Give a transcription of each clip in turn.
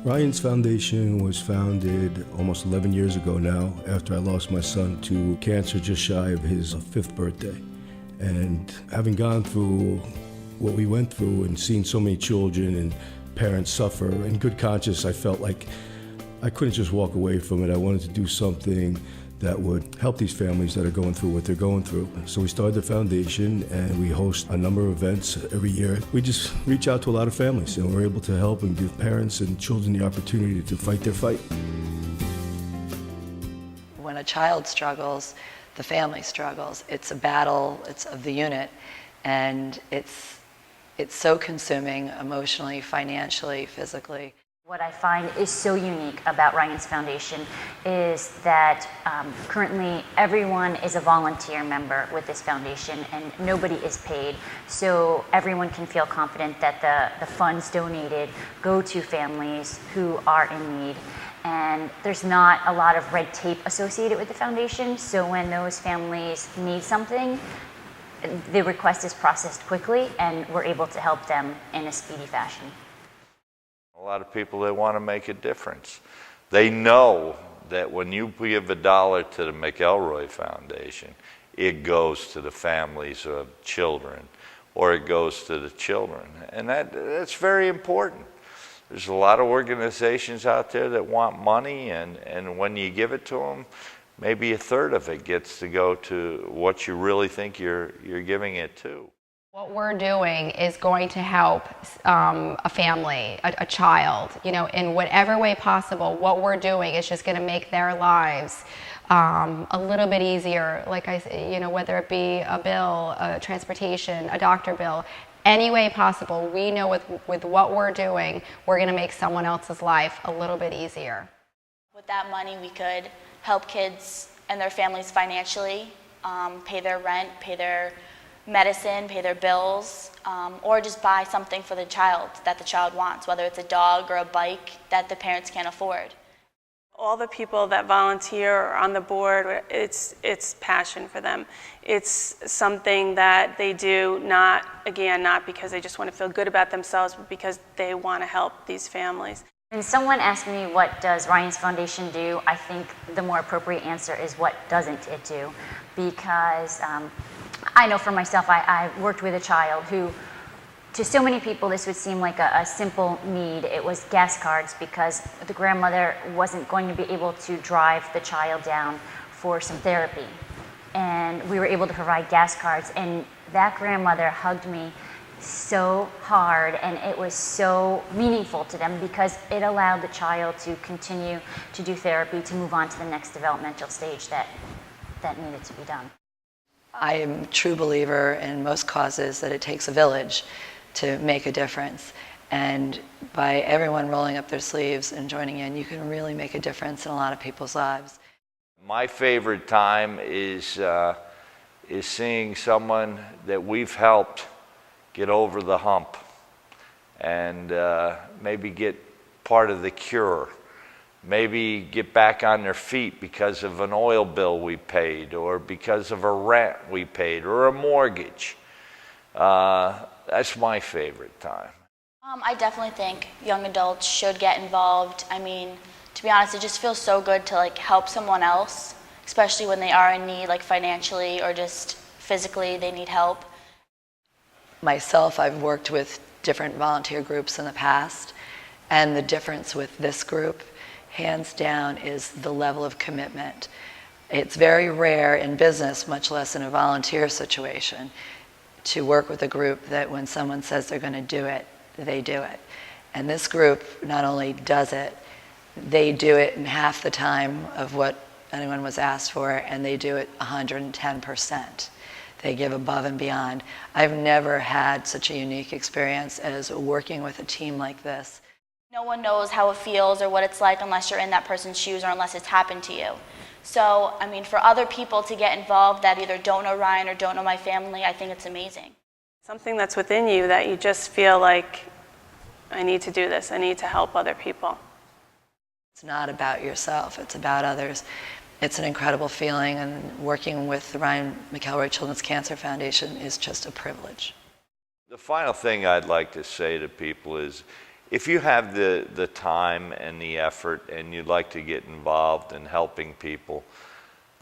Ryan's Foundation was founded almost 11 years ago now, after I lost my son to cancer just shy of his 5th birthday. And having gone through what we went through and seen so many children and parents suffer, in good conscience, I felt like I couldn't just walk away from it. I wanted to do something that would help these families that are going through what they're going through. So we started the foundation and we host a number of events every year. We just reach out to a lot of families and we're able to help and give parents and children the opportunity to fight their fight. When a child struggles, the family struggles. It's a battle, it's of the unit, and it's so consuming emotionally, financially, physically. What I find is so unique about Ryan's Foundation is that currently everyone is a volunteer member with this foundation and nobody is paid. So everyone can feel confident that the funds donated go to families who are in need. And there's not a lot of red tape associated with the foundation. So when those families need something, the request is processed quickly and we're able to help them in a speedy fashion. A lot of people, they want to make a difference. They know that when you give $1 to the McElroy Foundation, it goes to the families of children, or it goes to the children. And that's very important. There's a lot of organizations out there that want money, and when you give it to them, maybe 1/3 of it gets to go to what you really think you're giving it to. What we're doing is going to help a family, a child, in whatever way possible. What we're doing is just going to make their lives a little bit easier. Like I said, whether it be a bill, a transportation, a doctor bill, any way possible. We know with what we're doing, we're going to make someone else's life a little bit easier. With that money, we could help kids and their families financially, pay their rent, pay their medicine, pay their bills, or just buy something for the child that the child wants, whether it's a dog or a bike that the parents can't afford. All the people that volunteer or on the board, it's passion for them. It's something that they do not because they just want to feel good about themselves, but because they want to help these families. When someone asks me what does Ryan's Foundation do, I think the more appropriate answer is what doesn't it do? Because I know for myself, I worked with a child who, to so many people, this would seem like a simple need. It was gas cards because the grandmother wasn't going to be able to drive the child down for some therapy. And we were able to provide gas cards, and that grandmother hugged me so hard, and it was so meaningful to them because it allowed the child to continue to do therapy, to move on to the next developmental stage that needed to be done. I am a true believer in most causes that it takes a village to make a difference. And by everyone rolling up their sleeves and joining in, you can really make a difference in a lot of people's lives. My favorite time is seeing someone that we've helped get over the hump and maybe get part of the cure. Maybe get back on their feet because of an oil bill we paid, or because of a rent we paid, or a mortgage. That's my favorite time. I definitely think young adults should get involved. I mean, to be honest, it just feels so good to help someone else, especially when they are in need, financially or just physically they need help. Myself, I've worked with different volunteer groups in the past, and the difference with this group, hands down, is the level of commitment. It's very rare in business, much less in a volunteer situation, to work with a group that when someone says they're going to do it, they do it. And this group not only does it, they do it in half the time of what anyone was asked for, and they do it 110%. They give above and beyond. I've never had such a unique experience as working with a team like this. No one knows how it feels or what it's like unless you're in that person's shoes or unless it's happened to you. So, I mean, for other people to get involved that either don't know Ryan or don't know my family, I think it's amazing. Something that's within you that you just feel like, I need to do this, I need to help other people. It's not about yourself, it's about others. It's an incredible feeling, and working with the Ryan McElroy Children's Cancer Foundation is just a privilege. The final thing I'd like to say to people is if you have the time and the effort and you'd like to get involved in helping people,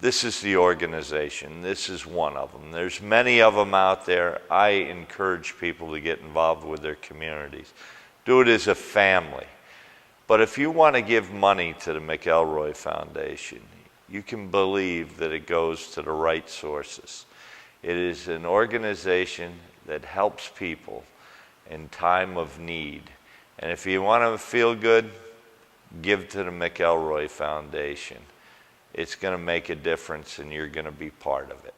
this is the organization. This is one of them. There's many of them out there. I encourage people to get involved with their communities. Do it as a family. But if you want to give money to the McElroy Foundation, you can believe that it goes to the right sources. It is an organization that helps people in time of need. And if you want to feel good, give to the McElroy Foundation. It's going to make a difference and you're going to be part of it.